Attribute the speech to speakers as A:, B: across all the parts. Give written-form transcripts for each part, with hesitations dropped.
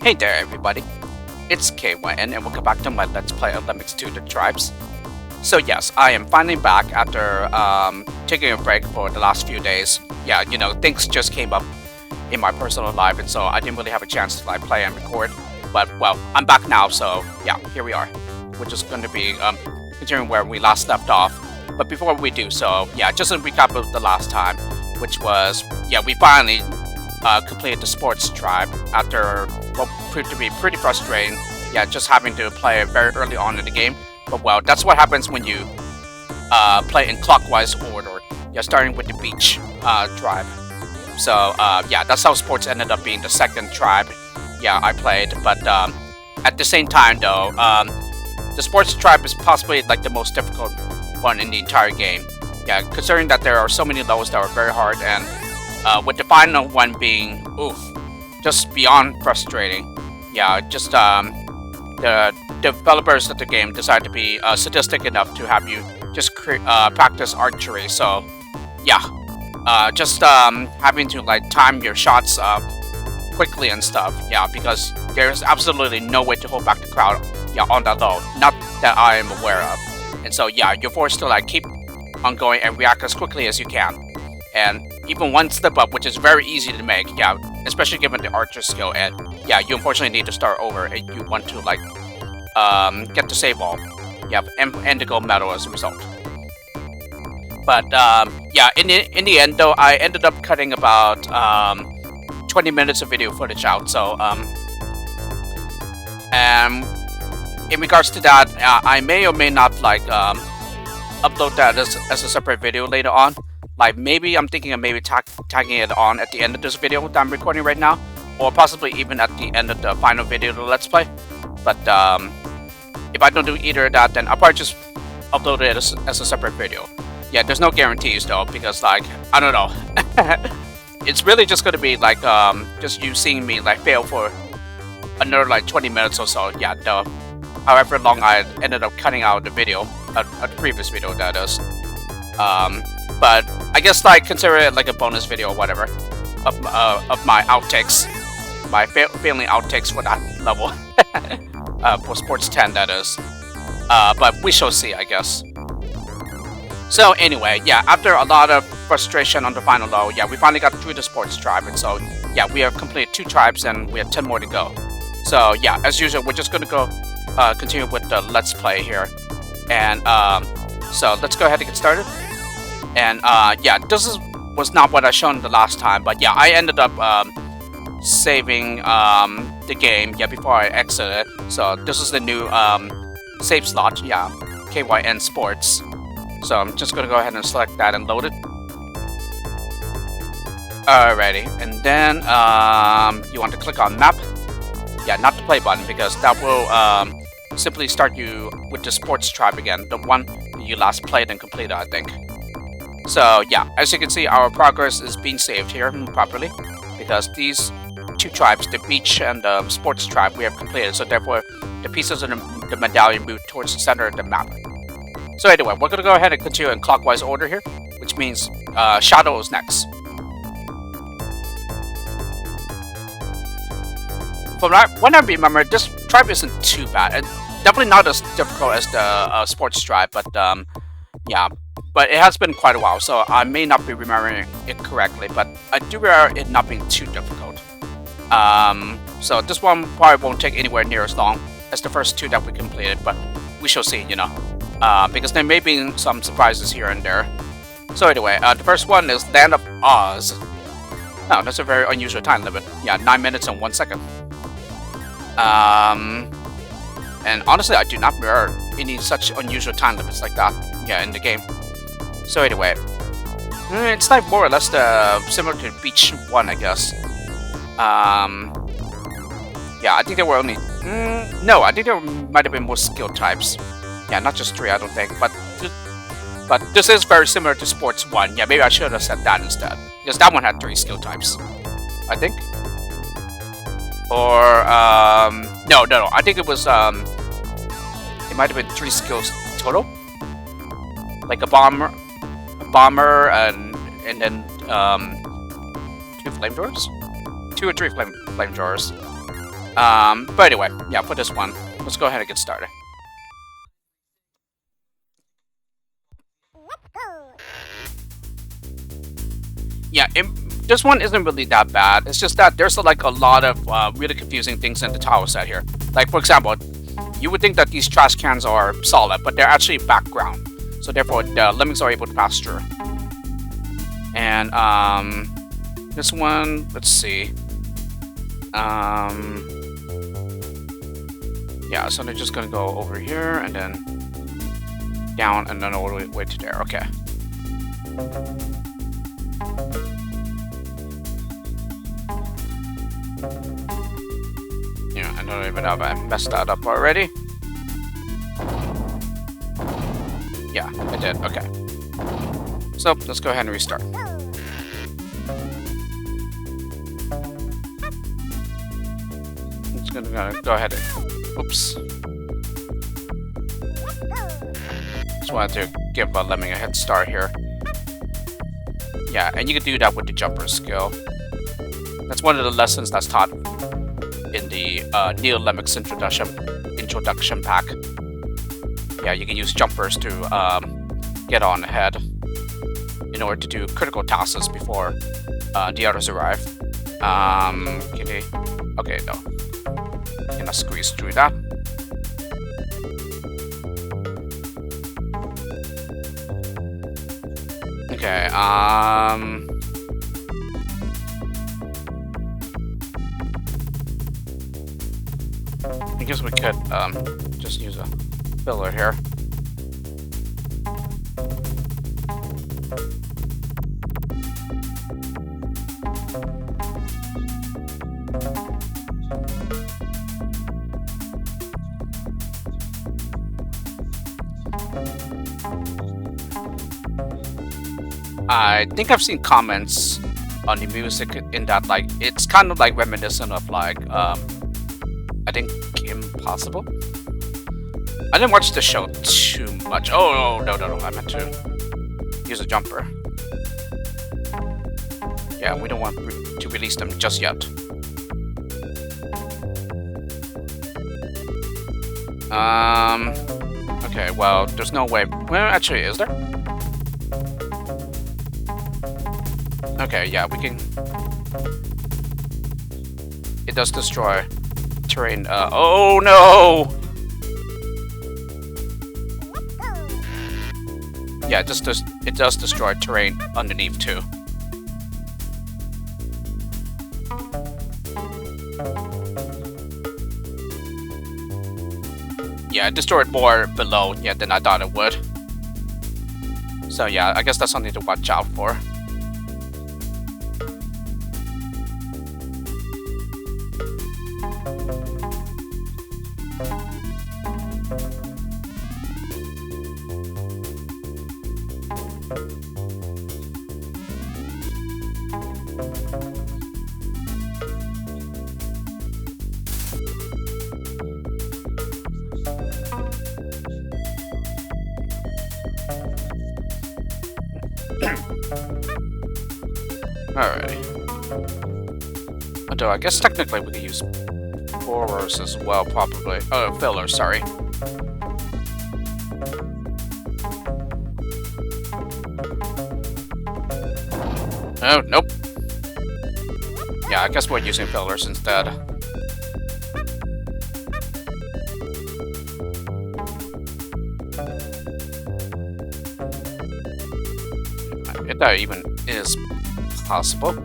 A: Hey there everybody, it's KYN and welcome back to my Let's Play of Lemmings 2 The Tribes. So yes, I am finally back after taking a break for the last few days. Yeah, you know, things just came up in my personal life and so I didn't really have a chance to like play and record. But well, I'm back now, so yeah, here we are. We're just going to be continuing where we last left off. But before we do so, yeah, just a recap of the last time, which was, yeah, we finally completed the sports tribe after what proved to be pretty frustrating. Yeah, just having to play very early on in the game. But well, that's what happens when you play in clockwise order. Yeah, starting with the beach tribe. So yeah, that's how sports ended up being the second tribe. Yeah, I played. But at the same time, though, the sports tribe is possibly like the most difficult one in the entire game. Yeah, considering that there are so many levels that are very hard and with the final one being, oof, just beyond frustrating. Yeah, just the developers of the game decided to be sadistic enough to have you just practice archery. So, yeah, just having to like time your shots quickly and stuff. Yeah, because there's absolutely no way to hold back the crowd. Yeah, on that low, not that I am aware of. And so, yeah, you're forced to like keep on going and react as quickly as you can. And even one slip up, which is very easy to make, yeah, especially given the archer skill, and yeah, you unfortunately need to start over and you want to like get the save all. Yeah, and the gold medal as a result. But yeah, in the end though, I ended up cutting about 20 minutes of video footage out. So in regards to that, I may or may not like upload that as a separate video later on. Like maybe I'm thinking of maybe tagging it on at the end of this video that I'm recording right now, or possibly even at the end of the final video of the Let's Play. But if I don't do either of that, then I'll probably just upload it as a separate video. Yeah, there's no guarantees though, because like, I don't know. It's really just going to be like just you seeing me like fail for another like 20 minutes or so. Yeah, however long I ended up cutting out the video, the previous video that is. But I guess like consider it like a bonus video or whatever of my outtakes, my failing outtakes for that level, for Sports 10 that is. But we shall see, I guess. So anyway, yeah, after a lot of frustration on the final low, yeah, we finally got through the sports tribe, and so yeah, we have completed 2 tribes and we have 10 more to go. So yeah, as usual, we're just gonna go continue with the Let's Play here, and so let's go ahead and get started. And yeah, this was not what I shown the last time, but yeah, I ended up saving the game, yeah, before I exited. So this is the new save slot, yeah, KYN Sports. So I'm just gonna go ahead and select that and load it. Alrighty, and then you want to click on map. Yeah, not the play button, because that will simply start you with the sports tribe again, the one that you last played and completed, I think. So yeah, as you can see, our progress is being saved here properly, because these 2 tribes, the beach and the sports tribe, we have completed. So therefore, the pieces of the medallion move towards the center of the map. So anyway, we're gonna go ahead and continue in clockwise order here, which means Shadow is next. From what I remember, this tribe isn't too bad. It's definitely not as difficult as the sports tribe, but yeah. But it has been quite a while, so I may not be remembering it correctly, but I do remember it not being too difficult. So this one probably won't take anywhere near as long as the first 2 that we completed, but we shall see, you know. Because there may be some surprises here and there. So anyway, the first one is Land of Oz. Oh, that's a very unusual time limit. Yeah, 9 minutes and 1 second. And honestly, I do not remember any such unusual time limits like that, yeah, in the game. So anyway, it's like more or less similar to Beach 1, I guess. Yeah, I think there were only... no, I think there might have been more skill types. Yeah, not just 3, I don't think. But this is very similar to Sports 1. Yeah, maybe I should have said that instead. Because that one had 3 skill types, I think. Or, no, I think it was, it might have been 3 skills total. Like a bomber, and then 2 flamethrowers? 2 or 3 flamethrowers. But anyway, yeah, for this one, let's go ahead and get started. Yeah, this one isn't really that bad. It's just that there's like a lot of really confusing things in the tile set here. Like, for example, you would think that these trash cans are solid, but they're actually background. So therefore, the lemmings are able to pass through. And this one, let's see. Yeah, so they're just gonna go over here and then down and then all the way to there. Okay. Yeah, I don't even know if I messed that up already. Yeah, I did. Okay. So let's go ahead and restart. I'm just gonna go ahead and. Oops. Just wanted to give Lemming a head start here. Yeah, and you can do that with the jumper skill. That's one of the lessons that's taught in the Neo Lemmings introduction pack. Yeah, you can use jumpers to get on ahead in order to do critical tasks before the others arrive. Okay, no. Gonna squeeze through that. Okay, I guess we could just use a filler here. I think I've seen comments on the music in that, like, it's kind of like reminiscent of like I think Impossible. I didn't watch the show too much. Oh no, I meant to use a jumper. Yeah, we don't want to release them just yet. Okay, well, there's no way. Well, actually, is there? Okay, yeah, we can. It does destroy terrain. Oh no! Yeah, it does destroy terrain underneath too. Yeah, it destroyed more below than I thought it would. So yeah, I guess that's something to watch out for. Alrighty. Although I guess technically we could use borers as well, probably. Oh, fillers, sorry. Oh, nope. Yeah, I guess we're using fillers instead. If that even is possible.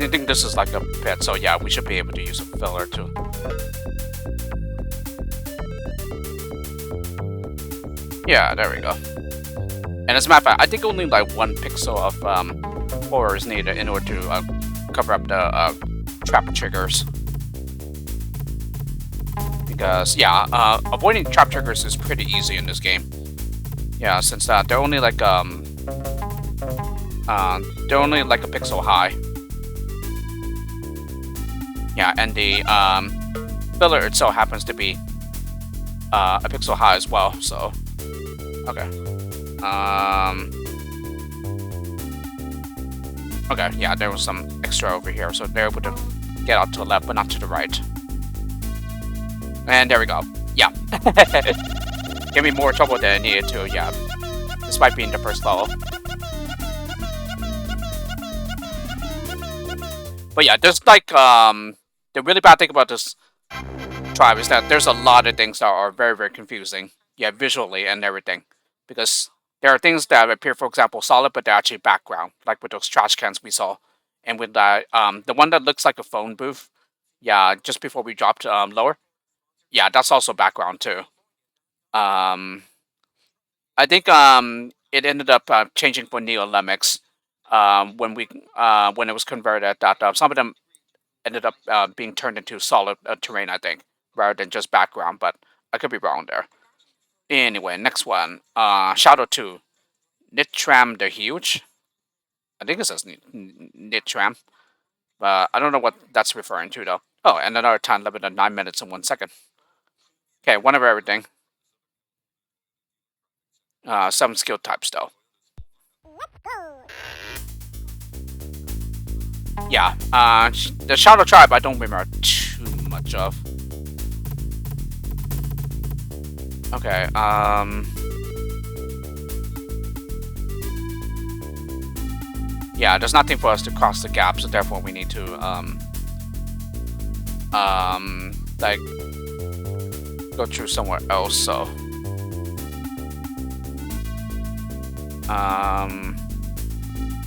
A: I think this is like a pit, so yeah, we should be able to use a filler too. Yeah, there we go. And as a matter of fact, I think only like 1 pixel of horror is needed in order to cover up the trap triggers. Because yeah, avoiding trap triggers is pretty easy in this game. Yeah, since they're only like a pixel high. Yeah, and the filler itself happens to be a pixel high as well. So okay. Okay, yeah, there was some extra over here, so they're able to get out to the left, but not to the right. And there we go. Yeah. Give me more trouble than I needed to, yeah. Despite being the first level. But yeah, there's like, the really bad thing about this tribe is that there's a lot of things that are very, very confusing. Yeah, visually and everything. Because there are things that appear, for example, solid, but they're actually background. Like with those trash cans we saw. And with that, the one that looks like a phone booth. Yeah, just before we dropped lower. Yeah, that's also background too. I think it ended up changing for Neo Lemmings when it was converted. That some of them ended up being turned into solid terrain, I think, rather than just background. But I could be wrong there. Anyway, next one, Shadow 2, Nitram the Huge. I think it says Nitram, but I don't know what that's referring to though. Oh, and another time limit of 9 minutes and 1 second. Okay, one of everything. 7 skill types though. Yeah, the Shadow Tribe I don't remember too much of. Okay, yeah, there's nothing for us to cross the gap, so therefore we need to, like, go through somewhere else, so.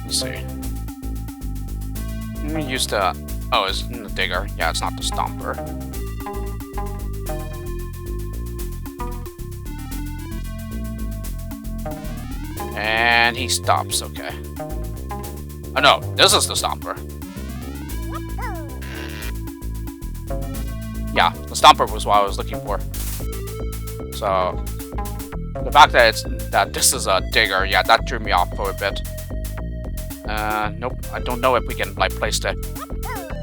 A: Let's see. Let me use the, oh, it's the digger. Yeah, it's not the stomper. And he stops, okay. Oh no, this is the stomper. Yeah, the stomper was what I was looking for. So the fact that this is a digger, yeah, that threw me off for a bit. Nope, I don't know if we can like place the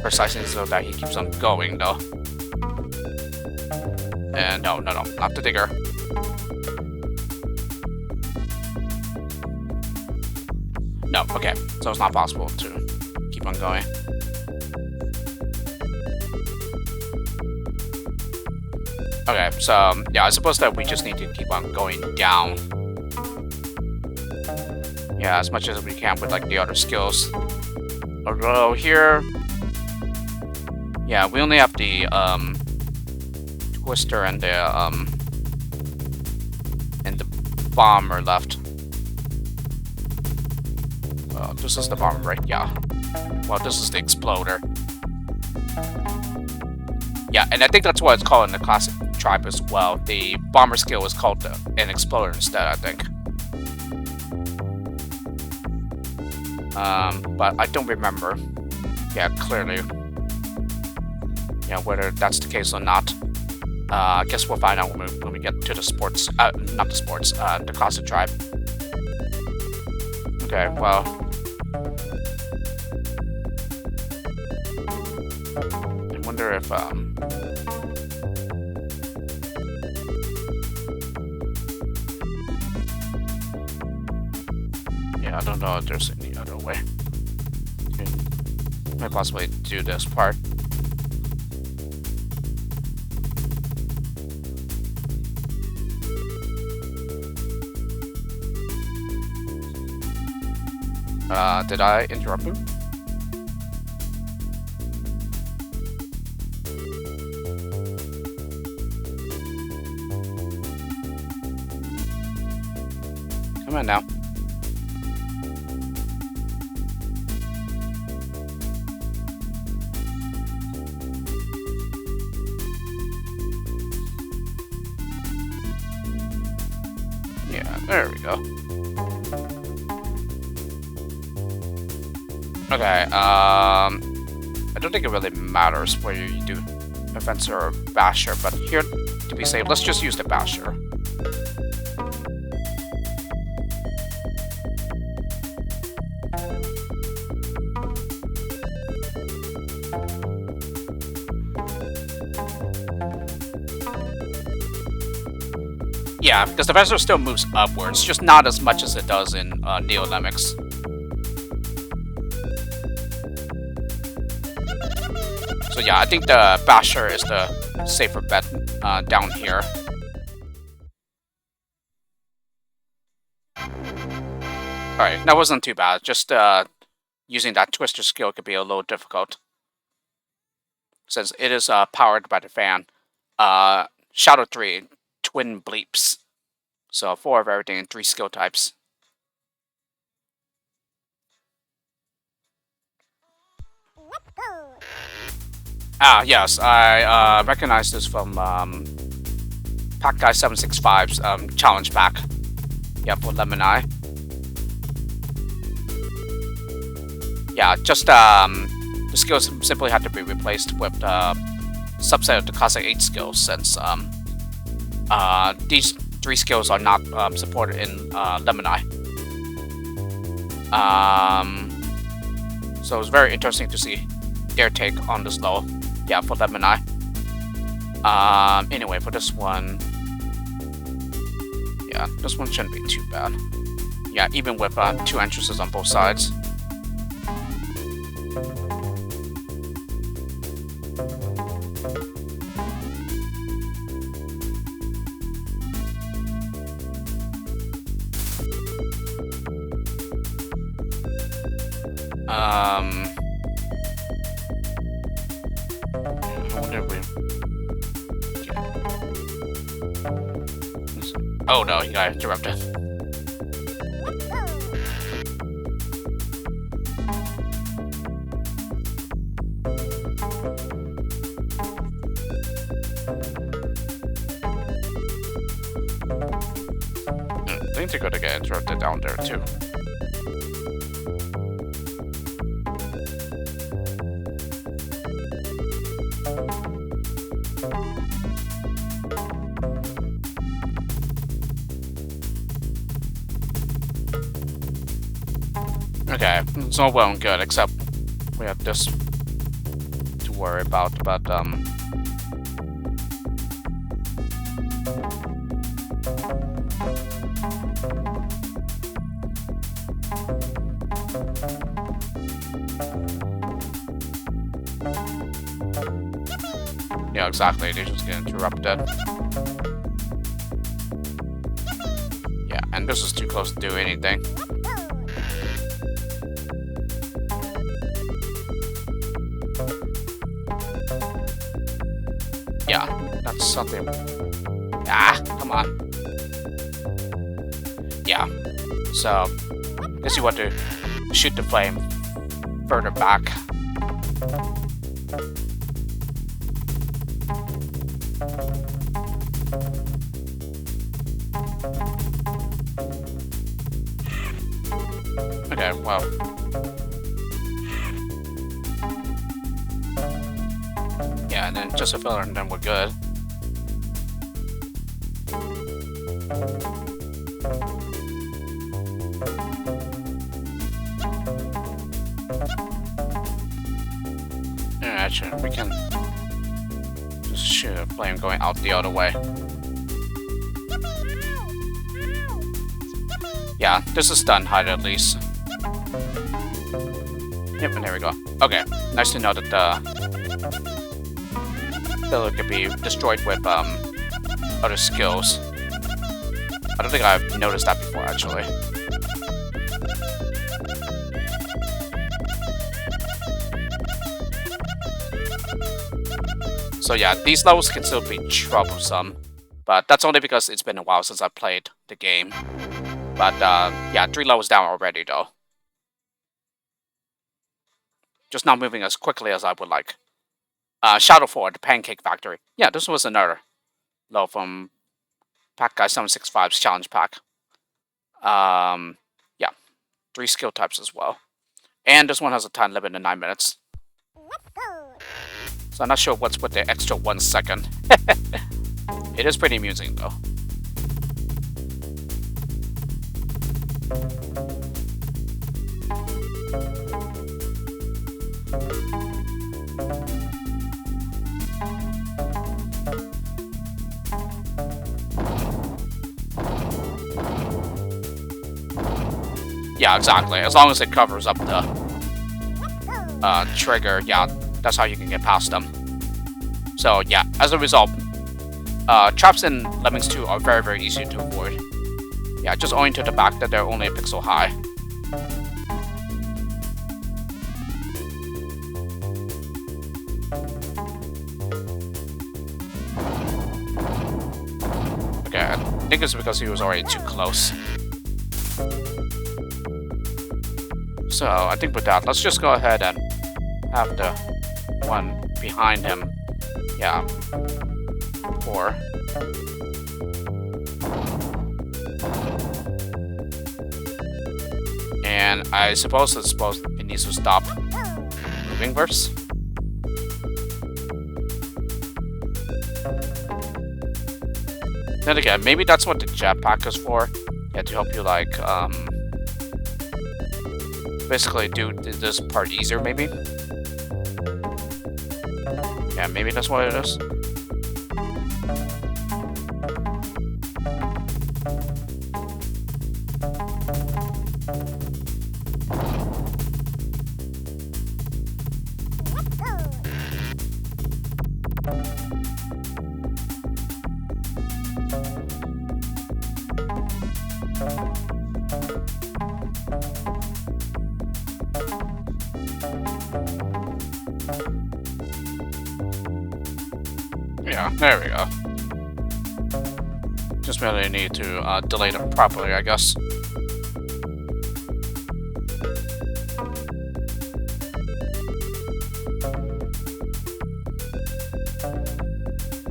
A: precisely so that he keeps on going though. And no, not the digger. No, okay, so it's not possible to keep on going. Okay, so yeah, I suppose that we just need to keep on going down. Yeah, as much as we can with like the other skills. Although here, yeah, we only have the twister and the bomber left. Well, this is the bomber, right? Yeah. Well, this is the exploder. Yeah, and I think that's what it's called in the classic tribe as well. The bomber skill is called an exploder instead, I think. But I don't remember. Yeah, clearly. Yeah, whether that's the case or not. I guess we'll find out when we get to the sports. Not the sports. The classic tribe. Okay, well. I wonder if yeah, I don't know if there's any other way. Might possibly do this part. Did I interrupt him? Come on now. Yeah, there we go. Okay, I don't think it really matters whether you do Offenser or Basher, but here, to be safe, let's just use the Basher. Yeah, because the Offenser still moves upwards, just not as much as it does in Neo Lemmings. So yeah, I think the Basher is the safer bet down here. Alright, that wasn't too bad. Just using that Twister skill could be a little difficult, since it is powered by the fan. Shadow 3, Twin Bleeps. So 4 of everything and 3 skill types. Ah, yes, I recognize this from Pack Guy 765's challenge pack. Yeah, for Lemon Eye. Yeah, just the skills simply had to be replaced with subset of the classic 8 skills, since these 3 skills are not supported in Lemon Eye. So it was very interesting to see their take on this level. Yeah, for Lemon Eye. Anyway, for this one, yeah, this one shouldn't be too bad. Yeah, even with 2 entrances on both sides. I wonder if we... Oh no, he got interrupted. I think they're gonna get interrupted down there too. Okay, it's all well and good, except we have this to worry about, but yeah, exactly, they just get interrupted. Yeah, and this is too close to do anything. Yeah, that's something. Ah, come on. Yeah, so I guess you want to shoot the flame further back. Okay, well. Yeah, and then just a filler and then we're good. Yeah, actually, we can just shoot a flame going out the other way. Yeah, this is done hide at least. Yep, and there we go. Okay, nice to know that the filler could be destroyed with other skills. I don't think I've noticed that before, actually. So yeah, these levels can still be troublesome, but that's only because it's been a while since I played the game. But yeah, 3 levels down already, though. Just not moving as quickly as I would like. Shadow 4, the Pancake Factory. Yeah, this was another level from Pack Guy 765's challenge pack. Yeah, 3 skill types as well. And this one has a time limit of 9 minutes. So I'm not sure what's with the extra 1 second. It is pretty amusing though. Yeah, exactly. As long as it covers up the trigger, yeah, that's how you can get past them. So yeah, as a result, traps in Lemmings 2 are very, very easy to avoid. Yeah, just owing to the fact that they're only a pixel high. Okay, I think it's because he was already too close. So I think with that, let's just go ahead and have the one behind him, yeah, or and I suppose it needs to stop moving first. Then again, maybe that's what the jetpack is for. Yeah, to help you like basically do this part easier, maybe. Yeah, maybe that's what it is. Yeah, there we go. Just really need to delay them properly, I guess.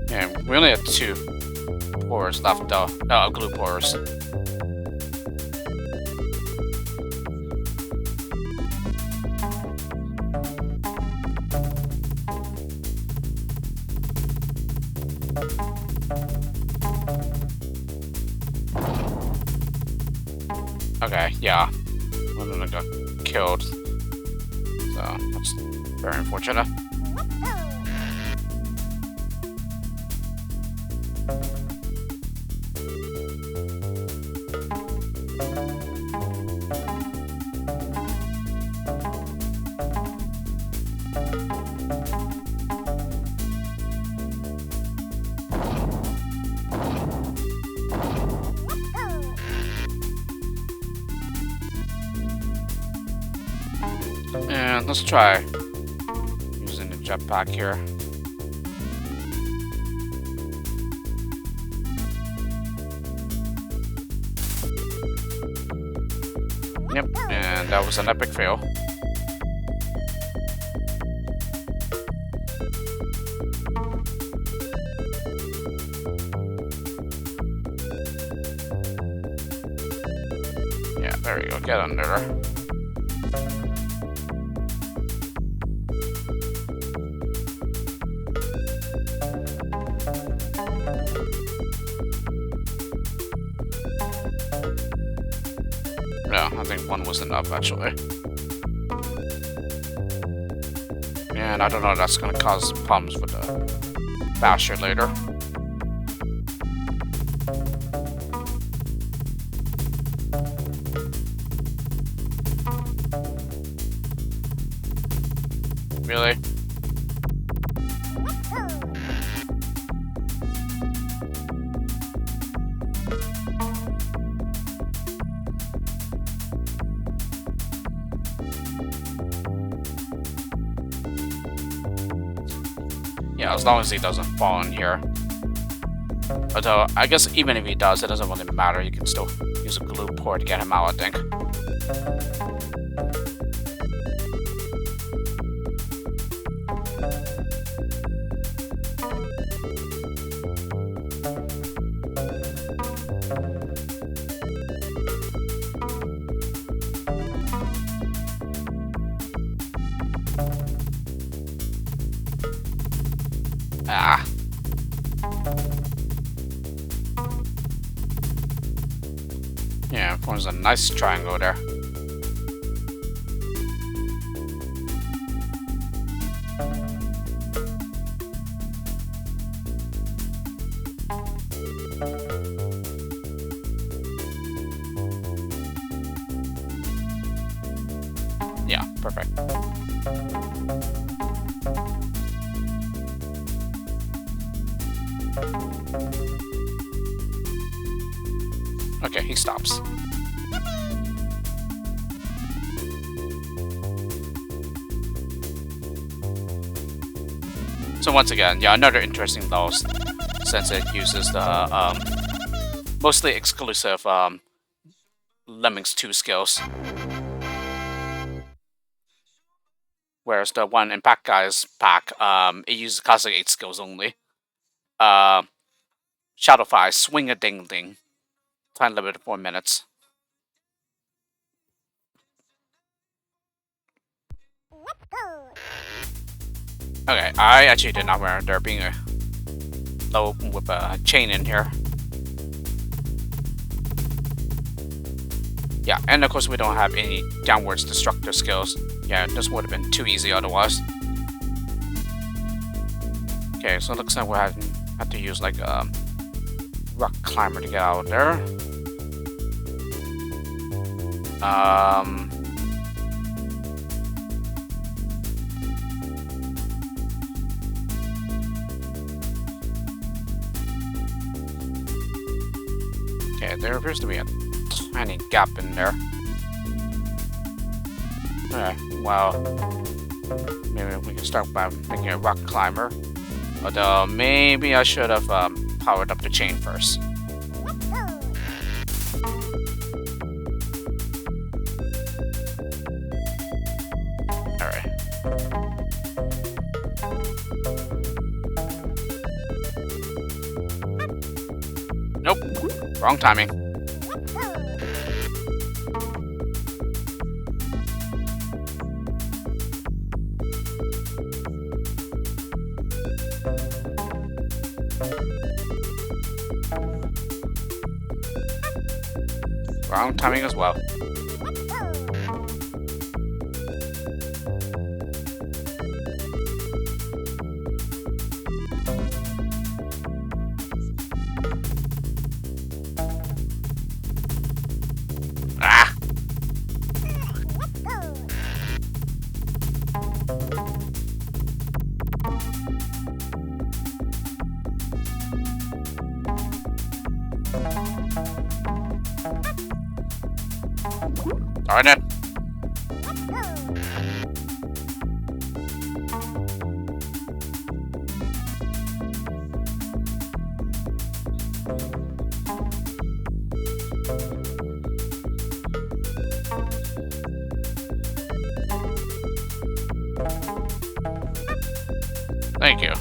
A: Yeah, we only have 2 pores left though. Glue pores. Okay, yeah. One of them got killed. So, that's very unfortunate. And let's try using the jetpack here. Yep, and that was an epic fail. Yeah, there you go, get under there. No, I think 1 was enough, actually. And I don't know if that's going to cause problems with the basher later. Really? Yeah, as long as he doesn't fall in here. Although, I guess even if he does, it doesn't really matter. You can still use a glue port to get him out, I think. Forms a nice triangle there. Yeah, perfect. Okay, he stops. So once again, yeah, another interesting level since it uses the mostly exclusive Lemmings 2 skills. Whereas the one in Pack Guy's pack, it uses classic 8 skills only. Shadowfire, Swing a Ding Ding. Time limit 4 minutes. Okay, I actually did not remember there being a low with a chain in here. Yeah, and of course we don't have any downwards destructor skills. Yeah, this would have been too easy otherwise. Okay, so it looks like we'll have to use like a rock climber to get out of there. Okay, there appears to be a tiny gap in there. Okay, well, maybe we can start by making a rock climber. Although maybe I should have powered up the chain first. Alright. Nope. Wrong timing. Wrong timing as well. Ah! Darn it. Thank you.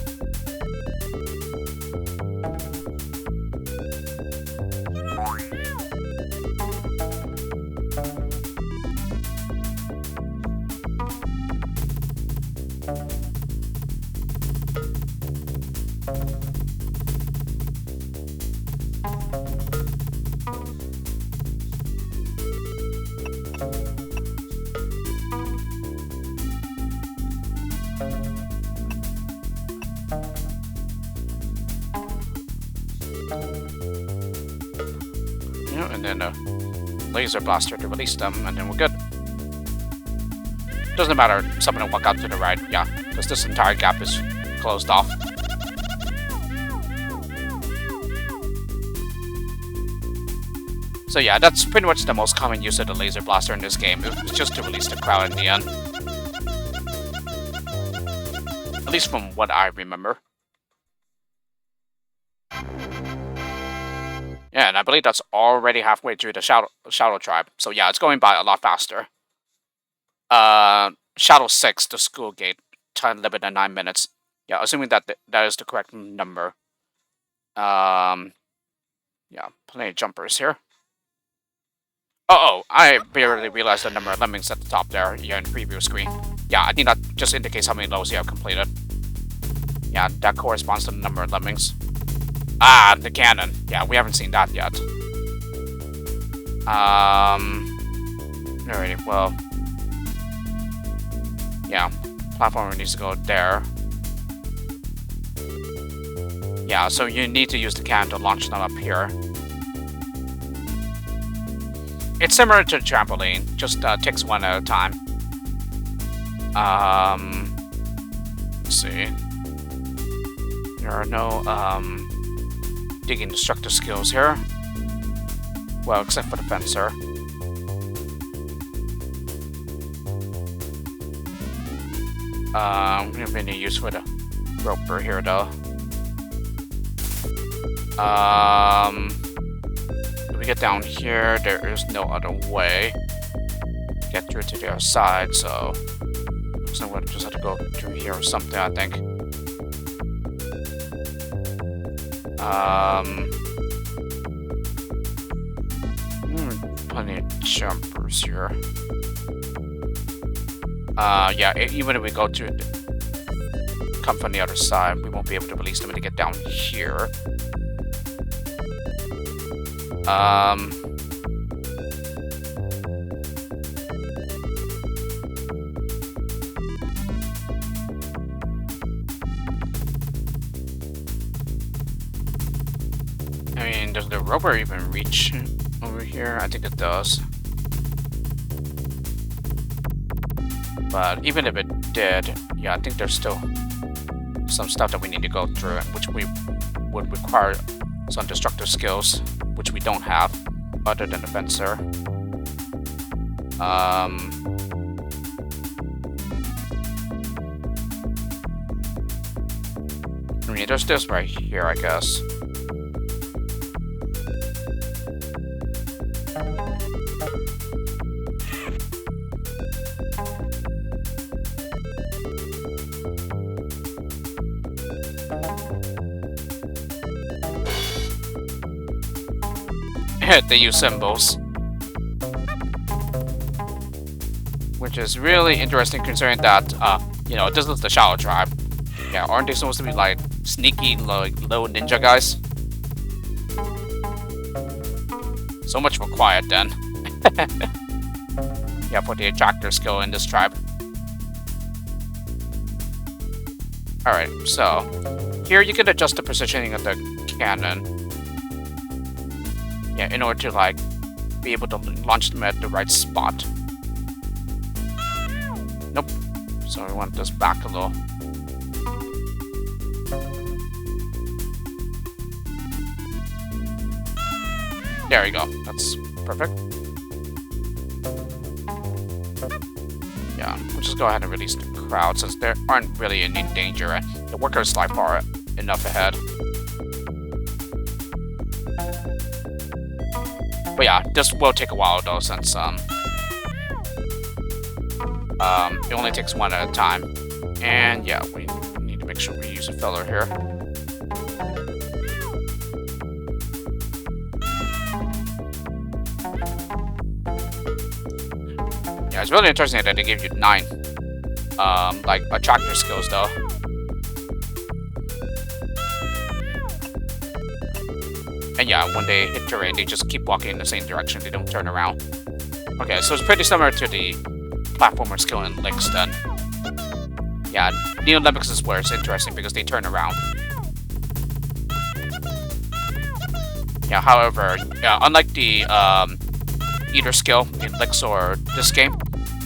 A: And then a laser blaster to release them, and then we're good. Doesn't matter, someone will walk out to the right, yeah, because this entire gap is closed off. So yeah, that's pretty much the most common use of the laser blaster in this game. It's just to release the crowd in the end. At least from what I remember. Yeah, and I believe that's already halfway through the Shadow Tribe. So yeah, it's going by a lot faster. Shadow 6, the school gate. Time limit at 9 minutes. Yeah, assuming that that is the correct number. Yeah, plenty of jumpers here. Uh-oh, I barely realized the number of lemmings at the top there, yeah, in the preview screen. Yeah, I think that just indicates how many levels you have completed. Yeah, that corresponds to the number of lemmings. Ah, the cannon. Yeah, we haven't seen that yet. Alrighty, well, yeah, platformer needs to go there. Yeah, so you need to use the cannon to launch them up here. It's similar to the trampoline, just takes one at a time. Let's see. There are no digging destructive skills here. Well, except for the fencer. We don't have any use for the roper here though. If we get down here, there is no other way to get through to the other side, so looks like we'll just have to go through here or something, I think. Plenty of jumpers here. Yeah, even if we go to come from the other side, we won't be able to release them to get down here. I mean, does the roper even reach over here? I think it does. But even if it did, yeah, I think there's still some stuff that we need to go through, which we would require some destructive skills, which we don't have, other than the fencer. I mean, there's this right here, I guess. They use symbols, which is really interesting considering that, you know, this is the Shadow Tribe. Yeah, aren't they supposed to be like sneaky, like low ninja guys? So much for quiet then. Yeah, for the attractor skill in this tribe. Alright, so here you can adjust the positioning of the cannon. Yeah, in order to like be able to launch them at the right spot. Nope. So we want this back a little. There you go. That's perfect. Yeah, we'll just go ahead and release the crowd since there aren't really any danger and the workers lie far enough ahead. But yeah, this will take a while though, since it only takes one at a time. And yeah, we need to make sure we use a filler here. Yeah, it's really interesting that they give you 9 like attractor skills though. And yeah, when they hit terrain, they just keep walking in the same direction. They don't turn around. Okay, so it's pretty similar to the platformer skill in Lemmings then. Yeah, Neo Lemmings is where it's interesting because they turn around. Yeah, however, yeah, unlike the Eater skill in Lemmings or this game,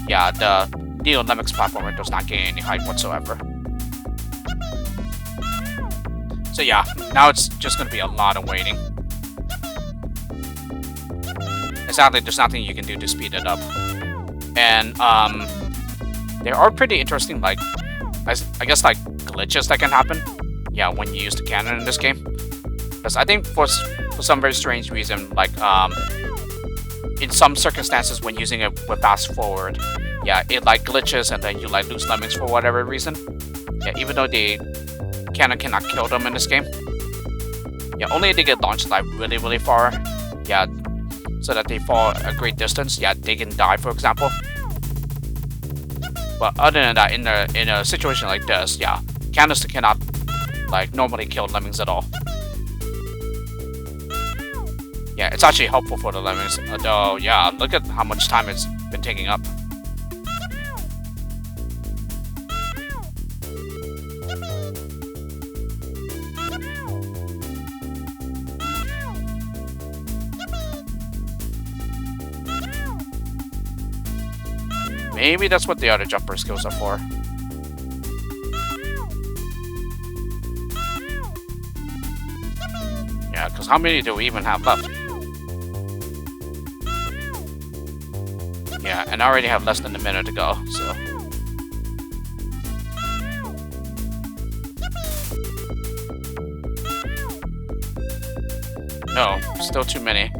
A: yeah, the Neo Lemmings platformer does not gain any height whatsoever. So yeah, now it's just going to be a lot of waiting. Sadly, there's nothing you can do to speed it up. And there are pretty interesting, like, I guess, like, glitches that can happen. Yeah, when you use the cannon in this game. Because I think for some very strange reason, like, in some circumstances when using it with fast forward, yeah, it like glitches and then you like lose lemmings for whatever reason. Yeah, even though the cannon cannot kill them in this game. Yeah, only if they get launched like really, really far. Yeah, so that they fall a great distance. Yeah, they can die, for example. But other than that, in a situation like this, yeah, cannons cannot, like, normally kill lemmings at all. Yeah, it's actually helpful for the lemmings. Although, yeah, look at how much time it's been taking up. Maybe that's what the other jumper skills are for. Yeah, because how many do we even have left? Yeah, and I already have less than a minute to go, so... No, still too many.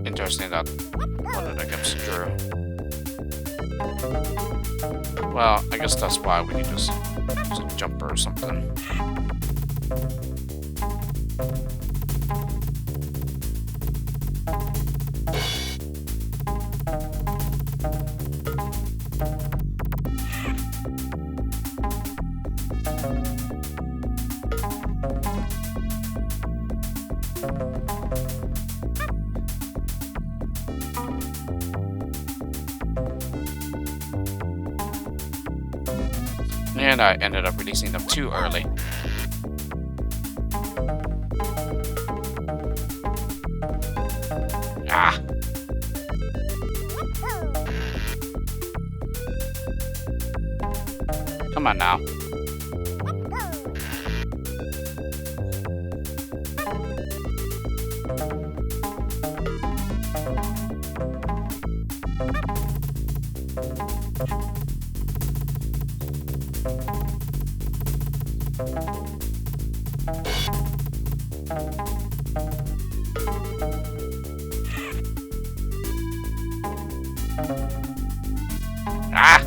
A: Interesting that one of them gets through. Well, I guess that's why we can just use a jumper or something. And I ended up releasing them too early. Ah! Come on now. Ah!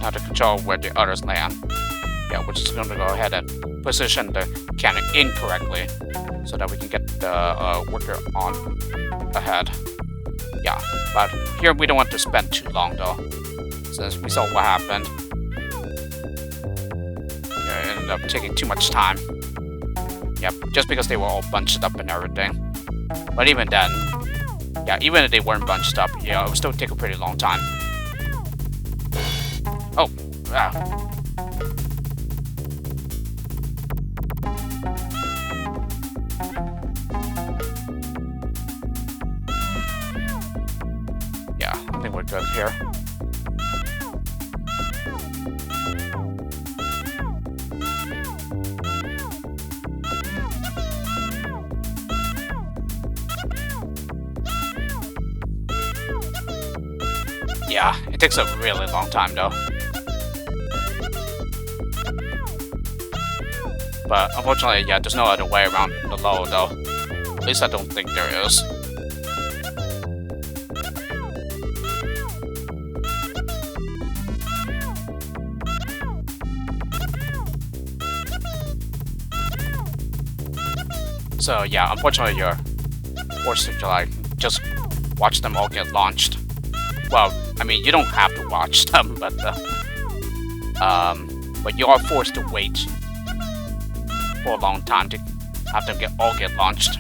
A: Now to control where the others land. Yeah, we're just going to go ahead and position the cannon incorrectly so that we can get the worker on ahead. Yeah, but here we don't want to spend too long though, since we saw what happened. Yeah, it ended up taking too much time. Yep, just because they were all bunched up and everything. But even then, yeah, even if they weren't bunched up, yeah, it would still take a pretty long time. Oh, wow. Yeah, I think we're good here. Yeah, it takes a really long time though. But unfortunately, yeah, there's no other way around the low though. At least I don't think there is. So yeah, unfortunately you're forced to like just watch them all get launched. Well, I mean you don't have to watch them, but but you are forced to wait for a long time to have them all get launched.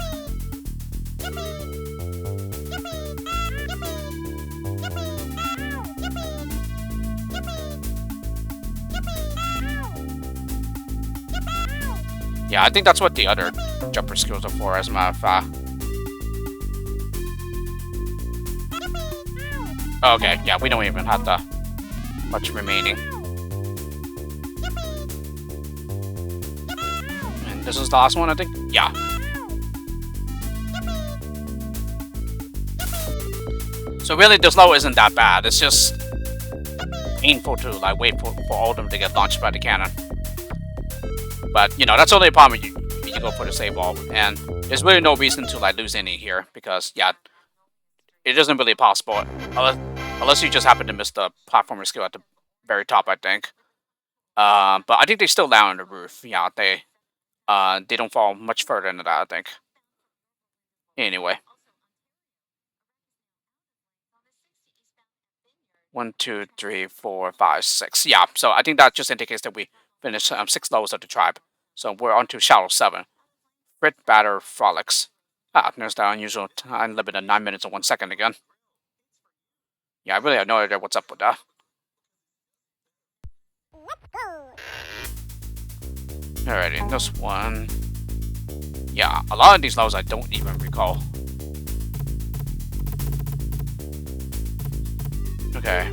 A: Yeah, I think that's what the other jumper skills are for, as a matter of fact. Okay, yeah, we don't even have that much remaining. And this is the last one, I think? Yeah. So really, this level isn't that bad. It's just painful to like wait for all of them to get launched by the cannon. But, you know, that's only a problem when you go for the save wall. And there's really no reason to, like, lose any here. Because, yeah, it isn't really possible. Unless you just happen to miss the platformer skill at the very top, I think. But I think they still land on the roof. Yeah, they don't fall much further than that, I think. Anyway. 1, 2, 3, 4, 5, 6. Yeah, so I think that just indicates that we finished 6 levels of the tribe. So we're on to Shadow 7. Frit Batter Frolics. Ah, there's the unusual time limit of 9 minutes and 1 second again. Yeah, I really have no idea what's up with that. Alrighty, this one. Yeah, a lot of these levels I don't even recall. Okay,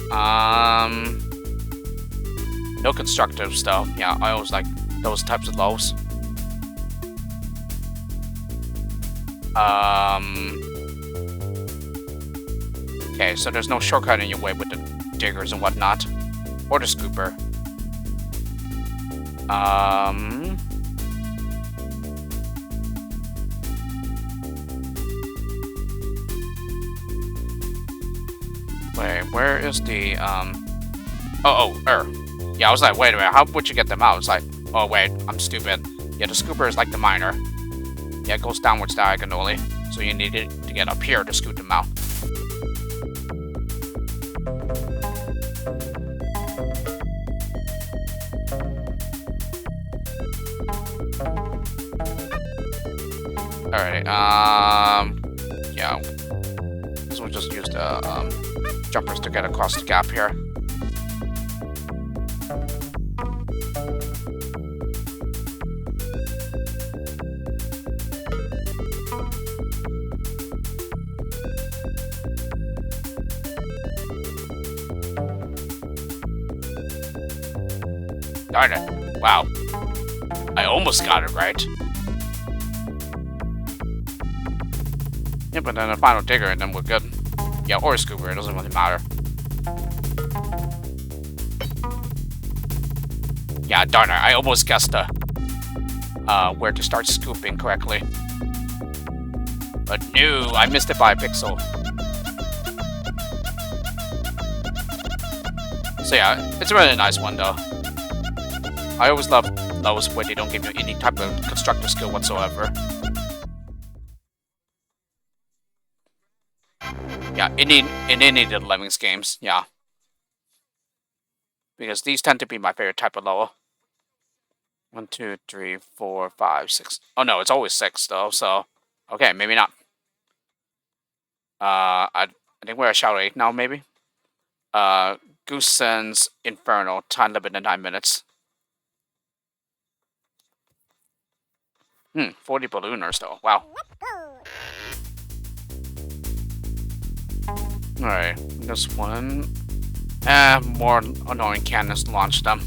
A: no constructive stuff. Yeah, I always like those types of levels. Okay, so there's no shortcut in your way with the diggers and whatnot. Or the scooper. Wait, where is the, Yeah, I was like, wait a minute, how would you get them out? It's like, oh wait, I'm stupid. Yeah, the scooper is like the miner. Yeah, it goes downwards diagonally, so you need it to get up here to scoot them out. Alright, yeah. This one just used jumpers to get across the gap here. Darn it. Wow. I almost got it right. Yeah, but then a final digger and then we're good. Yeah, or a scooper, it doesn't really matter. Yeah, darn it, I almost guessed where to start scooping correctly. But no, I missed it by a pixel. So yeah, it's a really nice one though. I always love those where they don't give you any type of constructor skill whatsoever. Yeah, in any of the Lemmings games, yeah. Because these tend to be my favorite type of level. 1, 2, 3, 4, 5, 6. Oh no, it's always 6 though, so okay, maybe not. I think we're at Shadow 8 now, maybe. Goosen's Inferno, time limit of 9 minutes. 40 ballooners though. Wow. Alright, this one. More annoying cannons to launch them.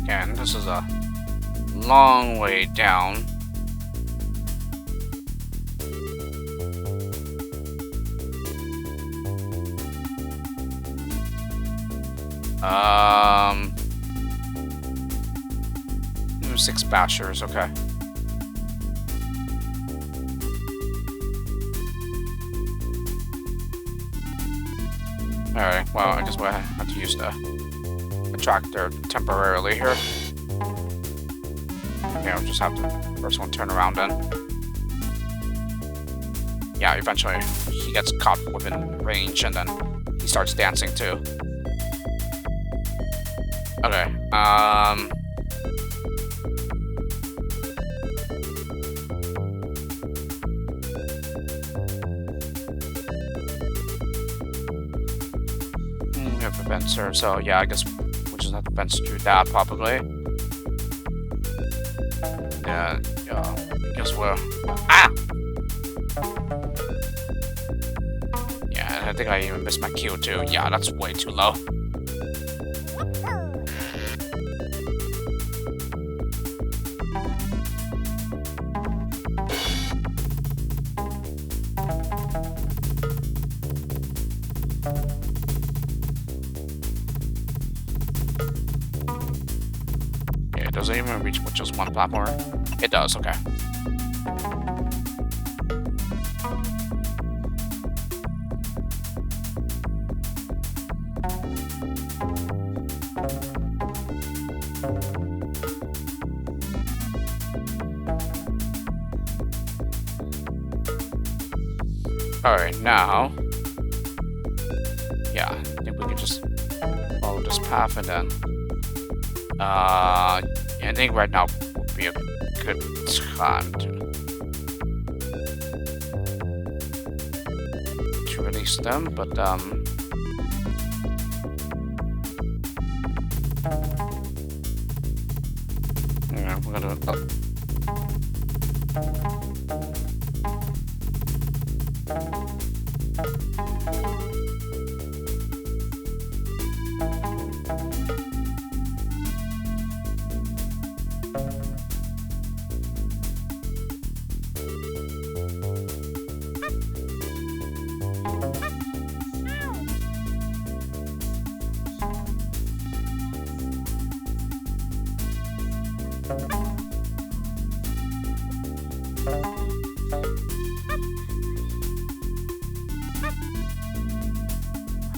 A: Again, this is a long way down. Ooh, 6 bashers, okay. Alright, well, I guess we'll have to use the attractor temporarily here. Okay, I'll just have the first one turn around then. yeah, eventually he gets caught within range, and then he starts dancing too. Okay, we have a fencer, so yeah, I guess we'll just have to fence through that probably. Yeah, I guess we're... Ah! Yeah, I think I even missed my Q too. Yeah, that's way too low. Okay, does it even reach with just one platform? It does, okay. Alright, now... Yeah, I think we can just follow this path and then... I think right now would be a good time to release them, but yeah, we're gonna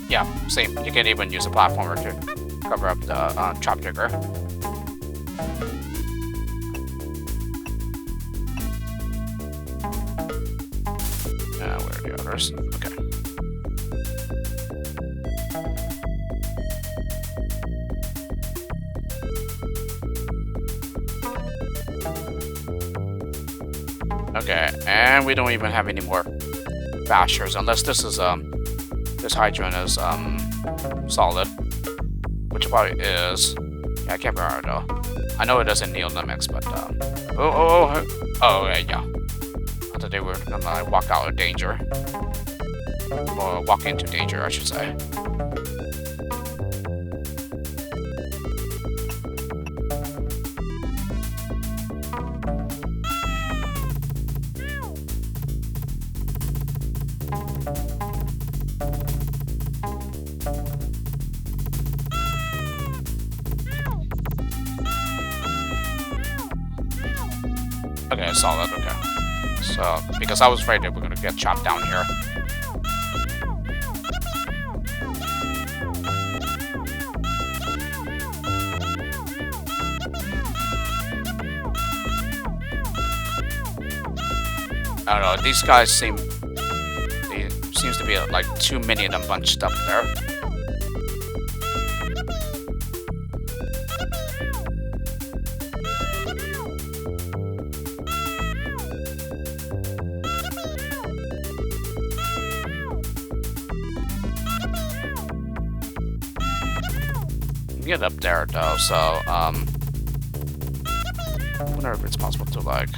A: yeah, same. You can even use a platformer to cover up the trap trigger. Where are the others? Okay. Okay, and we don't even have any more bashers unless this is this hydrant is solid, which it probably is. Yeah, I can't remember though. I know it is in Neo Lemmings, but okay, yeah. I thought they were gonna walk out of danger, or walk into danger, I should say. Okay, solid, okay. So, because I was afraid that we're gonna get chopped down here. I don't know, these guys seems to be like too many of them bunched up there. Get up there though, so I wonder if it's possible to like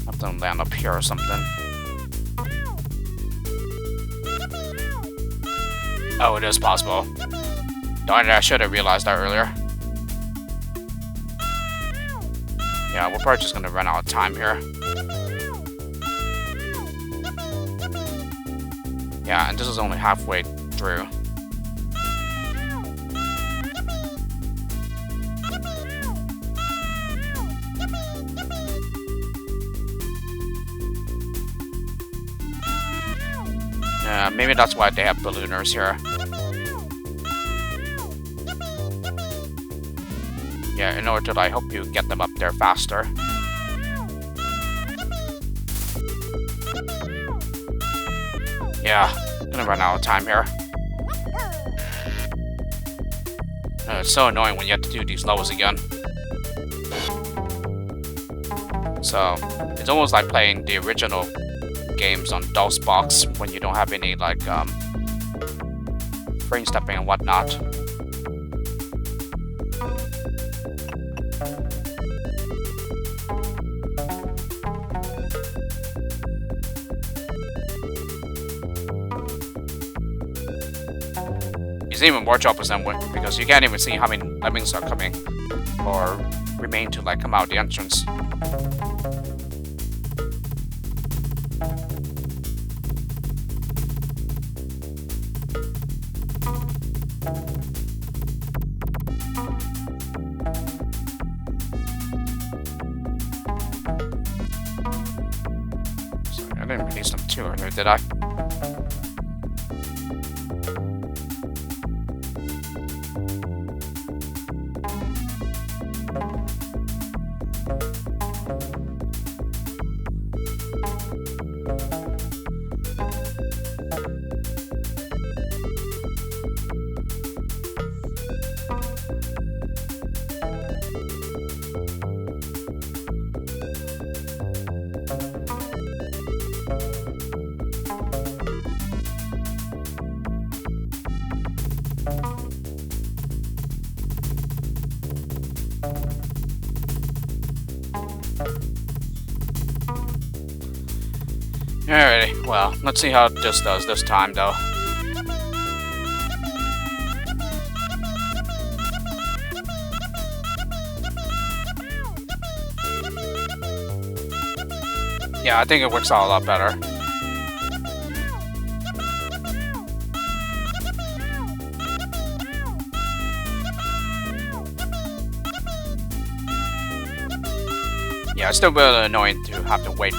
A: have them land up here or something. Oh, it is possible. Darn it, I should have realized that earlier. Yeah, we're probably just gonna run out of time here. Yeah, and this is only halfway through. Maybe that's why they have ballooners here. Yeah, in order to like help you get them up there faster. Yeah, gonna run out of time here. It's so annoying when you have to do these levels again. So, it's almost like playing the original games on Dosbox when you don't have any, like, frame stepping and whatnot. It's even more troublesome because you can't even see how many lemmings are coming or remain to like come out the entrance. Sorry, I didn't release them too earlier, did I? Alrighty, well, let's see how this does this time, though. Yeah, I think it works out a lot better. Yeah, it's still really annoying to have to wait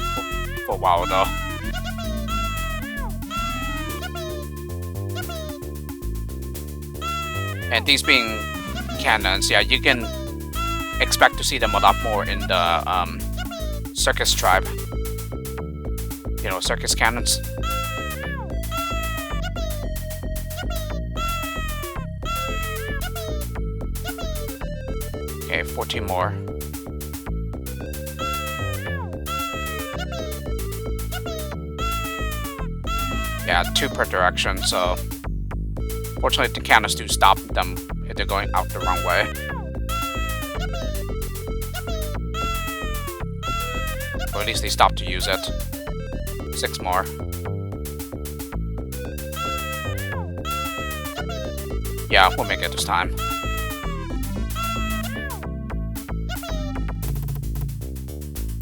A: for a while, though. And these being cannons, yeah, you can expect to see them a lot more in the circus tribe. You know, circus cannons. Okay, 14 more. Yeah, 2 per direction, so fortunately the cannons do stop them if they're going out the wrong way. Or at least they stop to use it. 6 more. Yeah, we'll make it this time.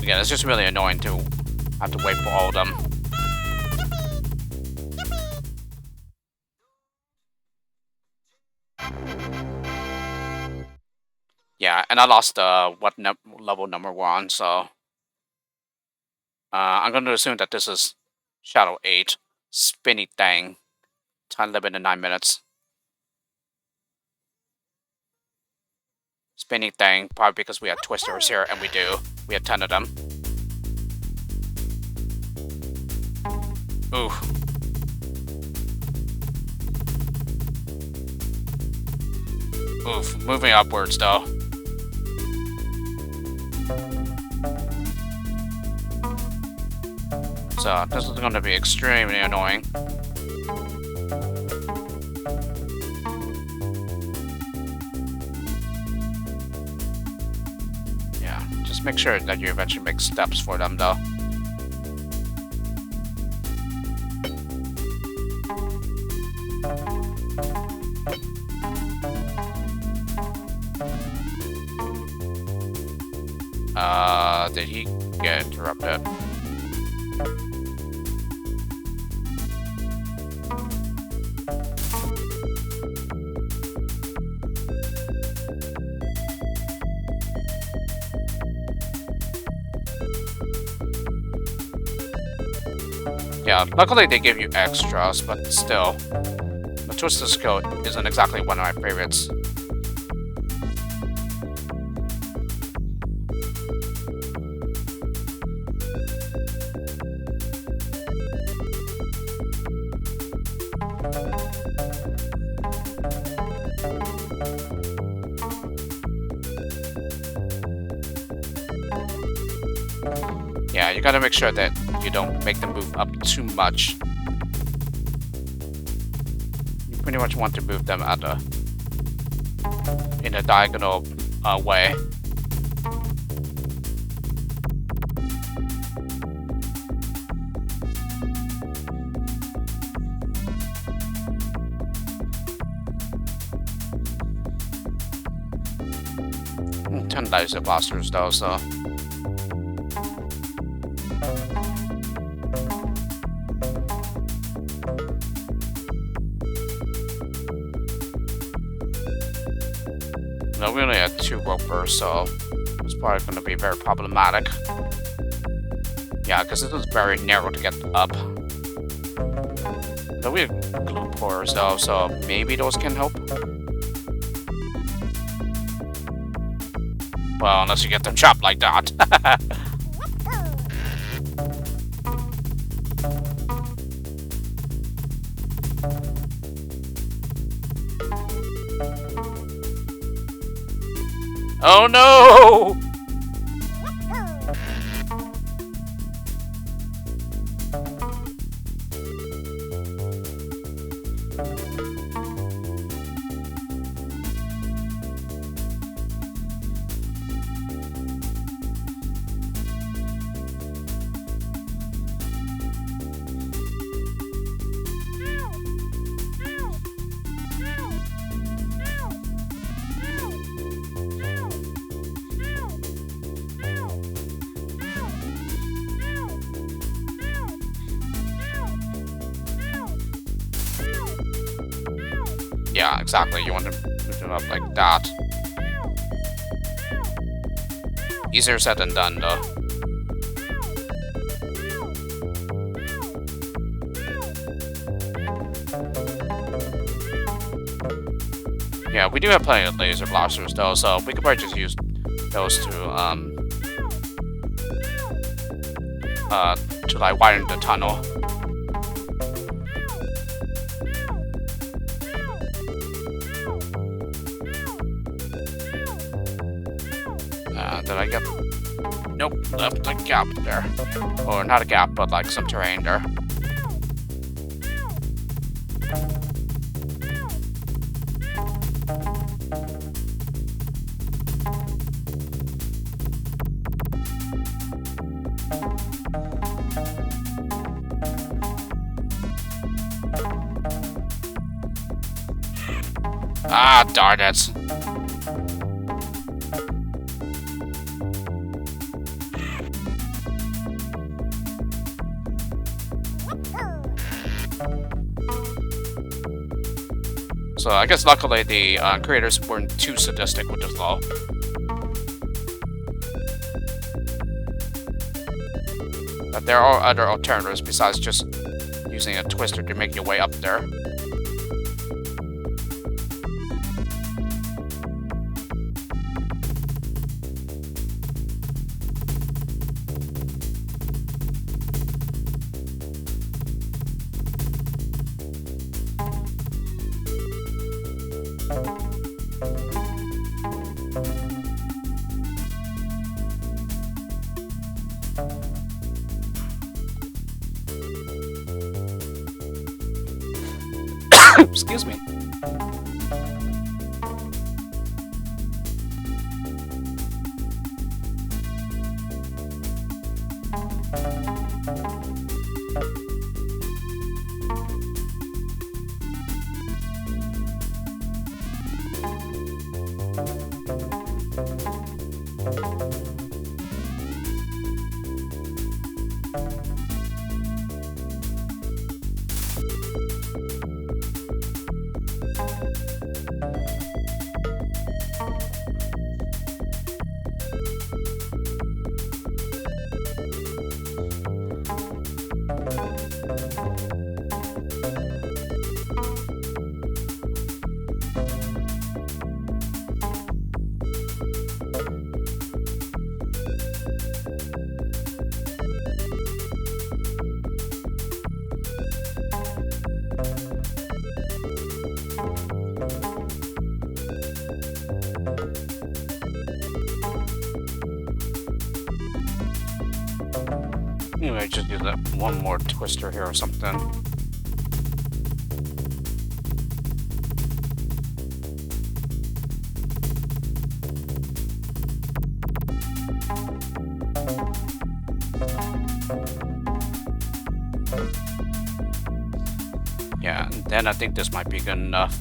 A: Again, it's just really annoying to have to wait for all of them. Yeah, and I lost what level number we're on, so I'm going to assume that this is Shadow 8, Spinny Thing, time limit in 9 minutes. Spinny Thing, probably because we have twisters here, and we do. We have 10 of them. Ooh. Oof, moving upwards though. So, this is going to be extremely annoying. Yeah, just make sure that you eventually make steps for them though. Did he get interrupted? Yeah, luckily they give you extras, but still, the Twisted Skill isn't exactly one of my favorites. You gotta make sure that you don't make them move up too much. You pretty much want to move them in a diagonal way. Mm, 10 laser blasters though, so. No, we only had 2 ropers, so it's probably going to be very problematic. Yeah, because it was very narrow to get up. Though we have glue pourers though, so maybe those can help. Well, unless you get them chopped like that. Oh no! Yeah, exactly. You want to move them up like that. Easier said than done, though. Yeah, we do have plenty of laser blasters, though, so we could probably just use those to like widen the tunnel. Did I get... Nope, left a gap there. Or not a gap, but like some terrain there. Ah, darn it. So I guess luckily the creators weren't too sadistic with the flow. But there are other alternatives besides just using a twister to make your way up there. Excuse me. just use that one more twister here or something. Yeah, and then I think this might be good enough.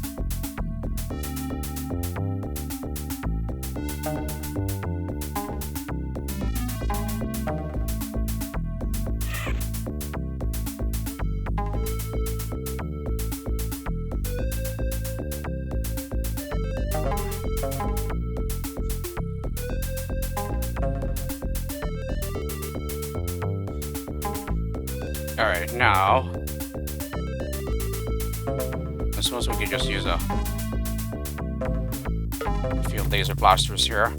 A: Alright, now I suppose we could just use a few laser blasters here.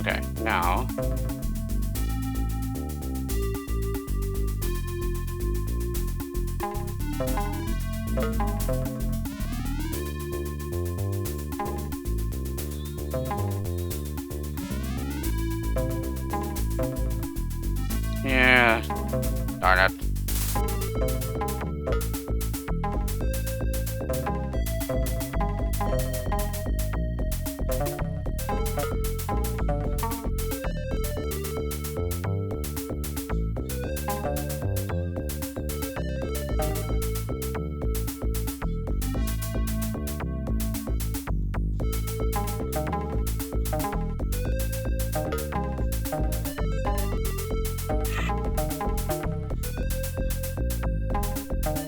A: Okay, now yeah, darn it.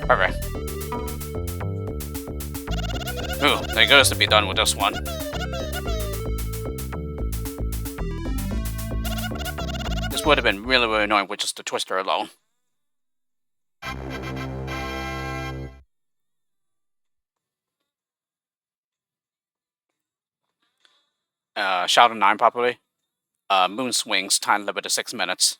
A: Perfect. Ooh, there goes to be done with this one. This would have been really, really annoying with just the twister alone. Shadow 9 probably. Moon swings, time limit to 6 minutes.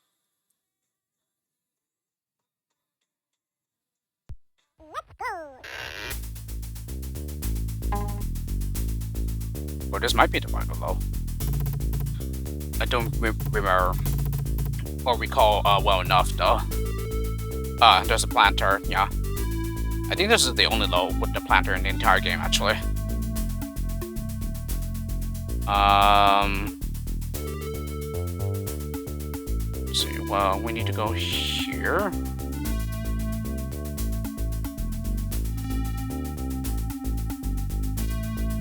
A: Or this might be the one below. I don't remember or recall well enough though. There's a planter, yeah. I think this is the only low with the planter in the entire game actually. Let's see, well, we need to go here.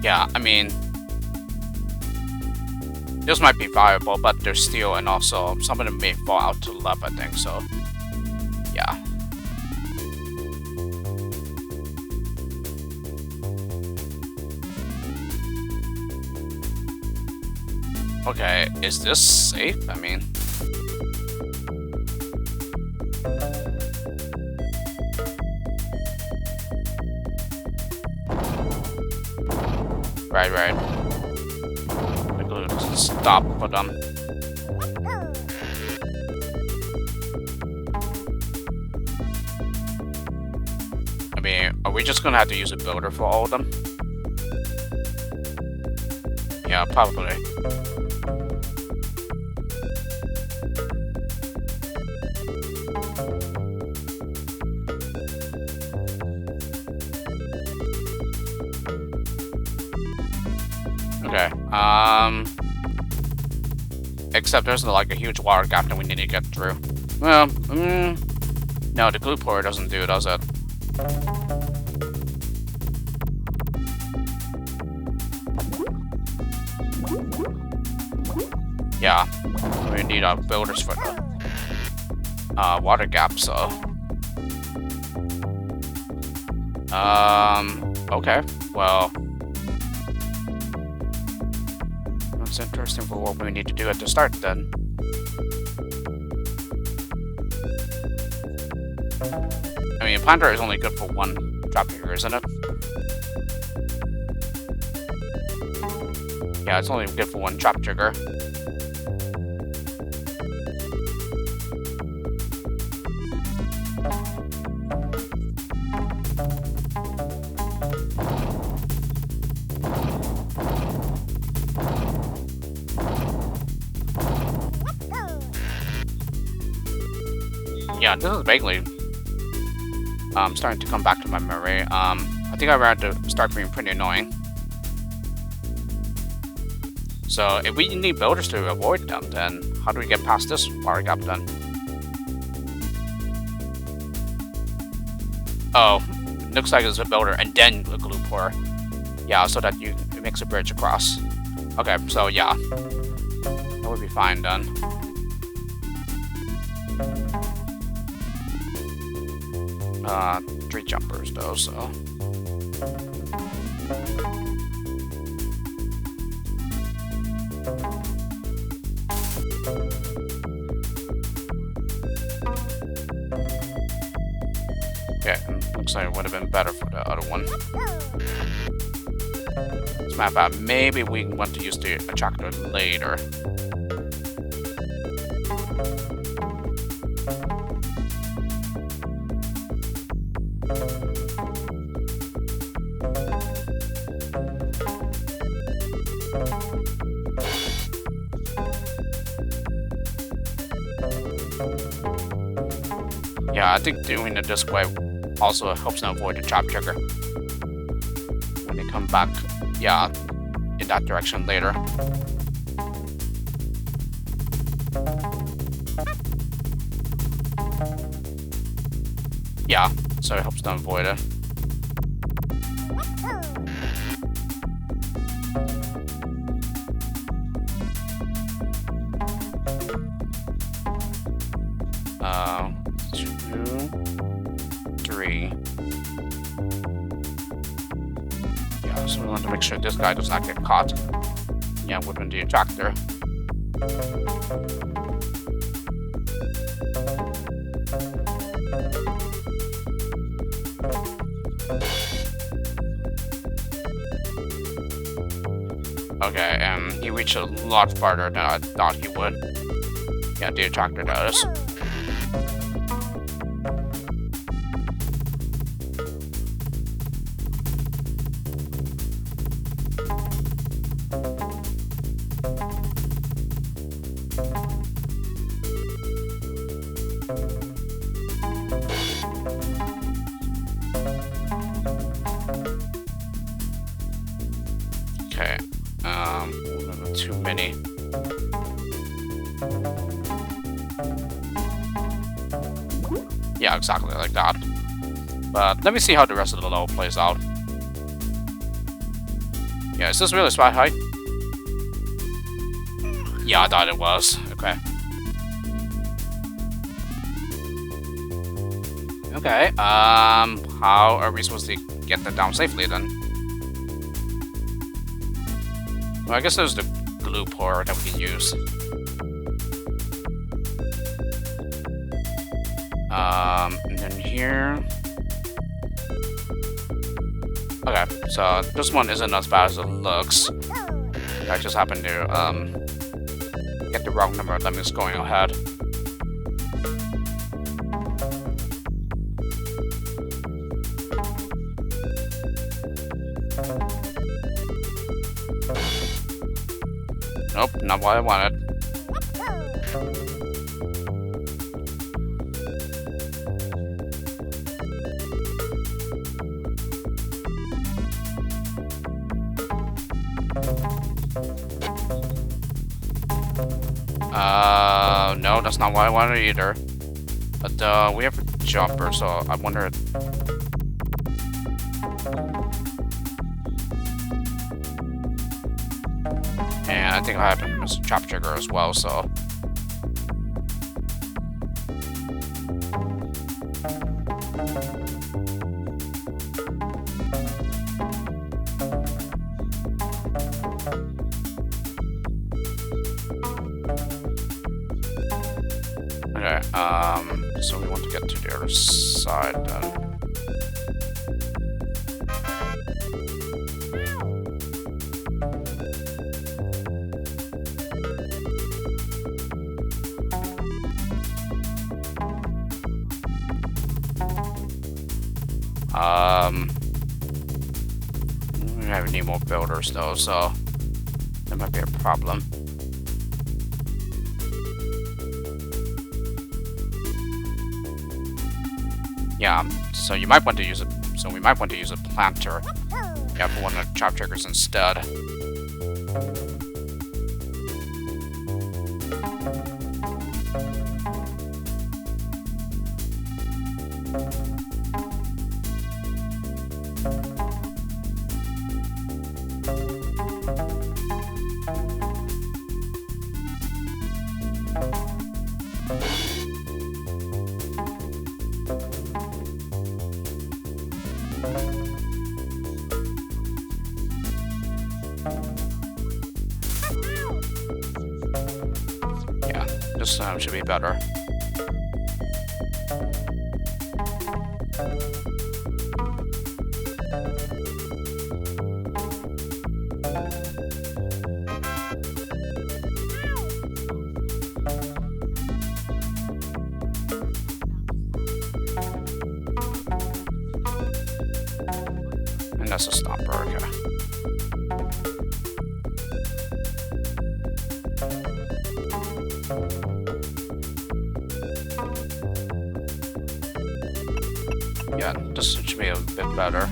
A: Yeah, I mean, this might be viable, but there's steel and also some of them may fall out to the left, I think, so yeah. Okay, is this safe? I mean, right. The glue doesn't stop for them. I mean, are we just gonna have to use a builder for all of them? Yeah, probably. Okay, except there's like a huge water gap that we need to get through. Well, no, the glue pour doesn't do, does it? Yeah, we need builders for the water gap, so. Okay, well. That's interesting for what we need to do at the start then. I mean, Planter is only good for one drop trigger, isn't it? Yeah, it's only good for one drop trigger. Yeah, this is vaguely starting to come back to my memory. I think I ran to start being pretty annoying. So if we need builders to avoid them, then how do we get past this power gap then? Oh, looks like it's a builder and then a glue pour. Yeah, so that it makes a bridge across. Okay, so yeah, that would be fine then. Three jumpers though, so. Okay, looks like it would have been better for the other one. As a matter of fact, maybe we want to use the attractor later. Yeah, I think doing it this way also helps them avoid the trap trigger when they come back, yeah, in that direction later. Yeah, so it helps them avoid it. So we want to make sure this guy does not get caught. Yeah, within the attractor. Okay, he reached a lot farther than I thought he would. Yeah, the attractor does. Okay, too many. Yeah, exactly like that. But let me see how the rest of the level plays out. Yeah, is this really spy height? Yeah, I thought it was. Okay. Okay, how are we supposed to get them down safely then? Well, I guess there's the glue pour that we can use. And then here. Okay, so this one isn't as bad as it looks. I just happened to get the wrong number of lemmings going ahead. Nope, not what I wanted. No, that's not what I wanted either. But we have a jumper, so I wonder. And I think I have to miss a trap trigger as well, so. Okay, so we want to get to the the other side then. We have any more builders though, so that might be a problem. Yeah, so you might want to use a. So we might want to use a planter. Yeah, for one of the chop triggers instead. Yeah, this should be better. And that's a stopper, okay. Yeah, this should be a bit better.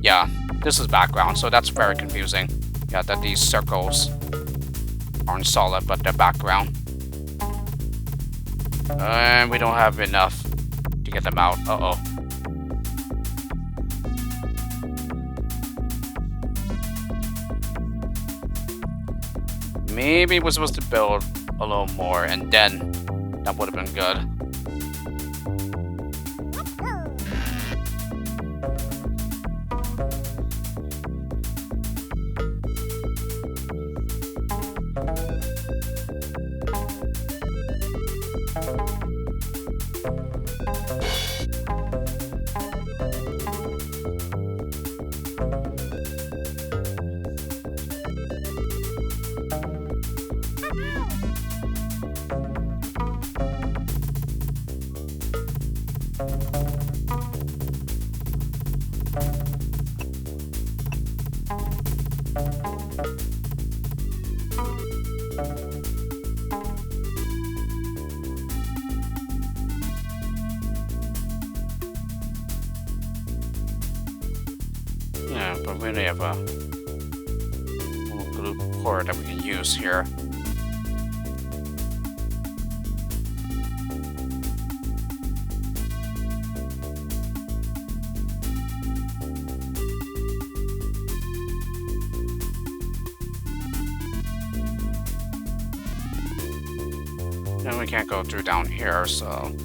A: Yeah, this is background, so that's very confusing. Yeah, that these circles aren't solid, but they're background. And we don't have enough to get them out. Uh-oh. Maybe we're supposed to build a little more, and then that would have been good. Yeah, but we only have a little glue cord that we can use here. And we can't go through down here, so...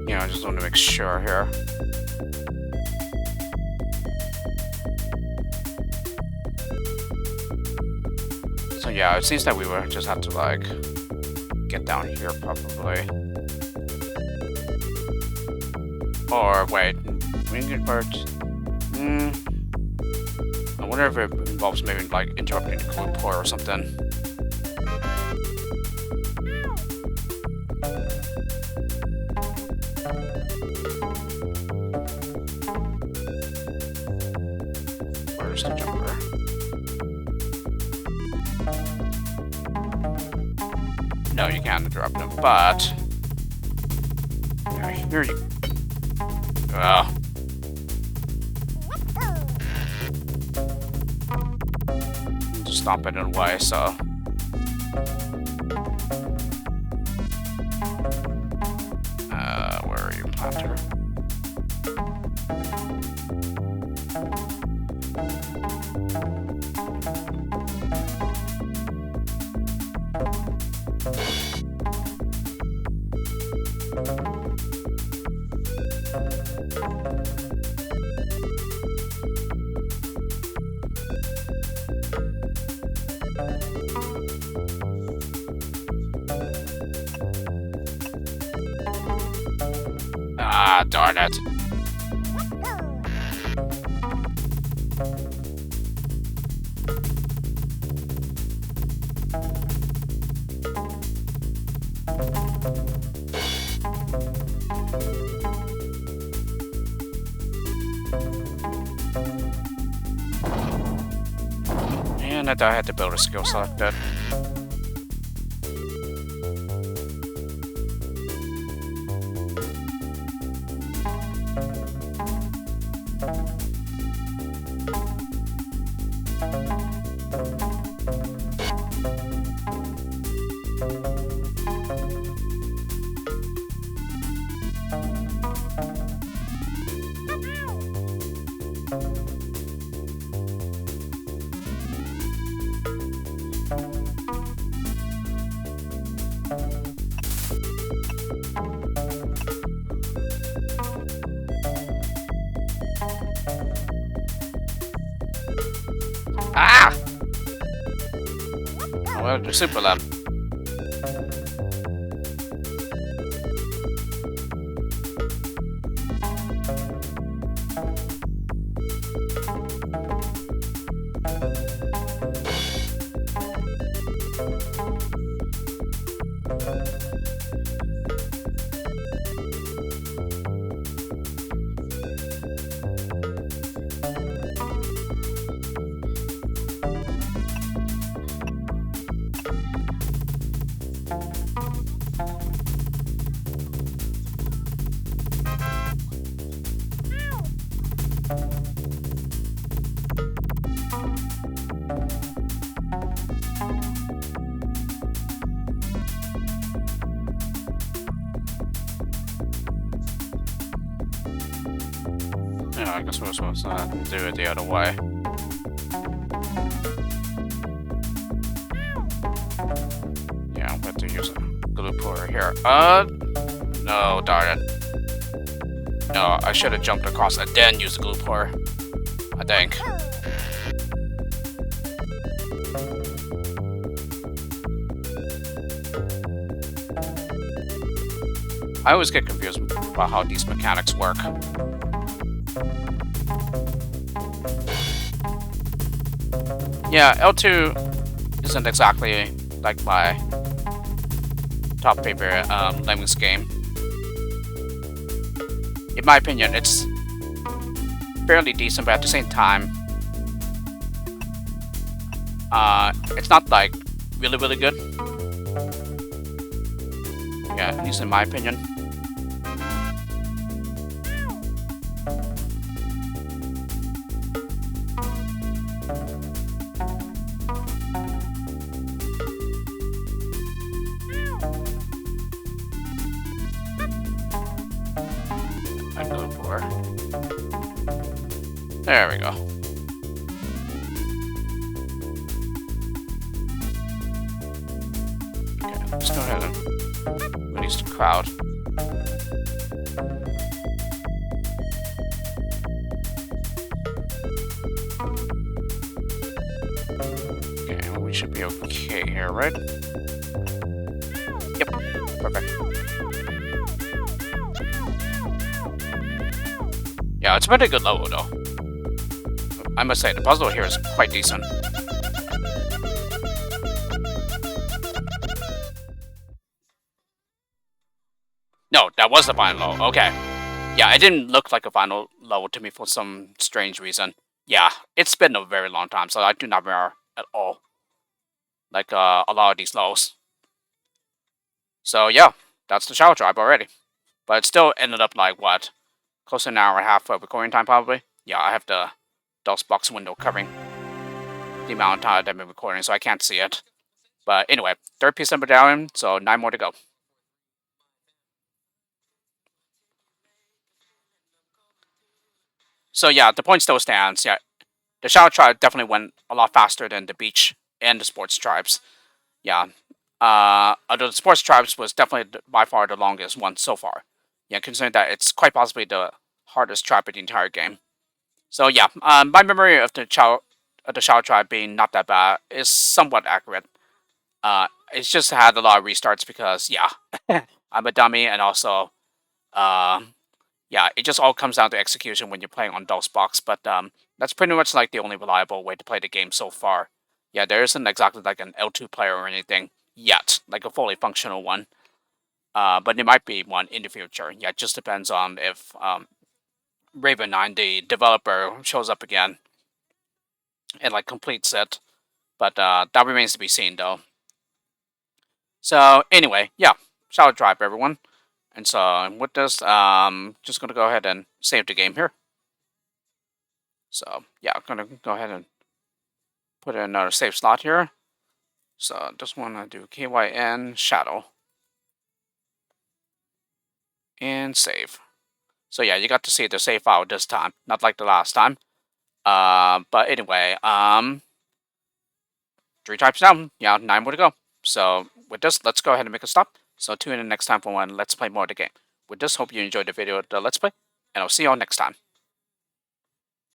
A: Yeah, I just want to make sure here. So yeah, it seems that we would just have to, like, get down here, probably. Or, wait, we can convert... I wonder if it involves maybe, like, interrupting the glue port or something. Where's the jumper? No, you can't interrupt him, but... Yeah, here you... Stop it in a way, so... where are you, planter? Ah, darn it. And I thought I had to build a skill selected. Ah! Well, the super lab. Yeah, I guess we're supposed to do it the other way. Yeah, I'm going to use a glue puller here. No, darn it. No, I should have jumped across and then used the glue puller. I think. I always get confused about how these mechanics work. Yeah, L2 isn't exactly like my top favorite Lemmings game. In my opinion, it's fairly decent, but at the same time, it's not like really, really good. Yeah, at least in my opinion. There we go. Okay, let's go ahead and release the crowd. Okay, well, we should be okay here, right? Yep, perfect. Yeah, it's been a good level though. I must say, the puzzle here is quite decent. No, that was the final level. Okay. Yeah, it didn't look like a final level to me for some strange reason. Yeah, it's been a very long time, so I do not remember at all. Like, a lot of these levels. So, yeah, that's the Shadow Tribe already. But it still ended up, like, what? Close to an hour and a half of recording time, probably? Yeah, I have the Dosbox window covering the amount of time I've been recording, so I can't see it. But anyway, third piece of Medallion, so 9 more to go. So yeah, the point still stands. Yeah, the Shadow Tribe definitely went a lot faster than the Beach and the Sports Tribes. Yeah. Although the Sports Tribes was definitely by far the longest one so far. Yeah, considering that it's quite possibly the hardest tribe in the entire game. So yeah, my memory of the Shadow Tribe being not that bad is somewhat accurate. It's just had a lot of restarts because yeah, I'm a dummy and also yeah, it just all comes down to execution when you're playing on Dosbox, but that's pretty much like the only reliable way to play the game so far. Yeah, there isn't exactly like an L2 player or anything yet, like a fully functional one. But there might be one in the future. Yeah, it just depends on if Raven9, the developer, shows up again and like completes it. But that remains to be seen, though. So anyway, yeah, shower drive everyone. And so with this, just gonna go ahead and save the game here. So yeah, I'm gonna go ahead and put in another save slot here. So just wanna do KYN shadow and save. So yeah, you got to see the save file this time, not like the last time. But anyway, 3 types down. Yeah, 9 more to go. So with this, let's go ahead and make a stop. So tune in next time for one Let's Play more of the game. With this, hope you enjoyed the video of the Let's Play, and I'll see you all next time.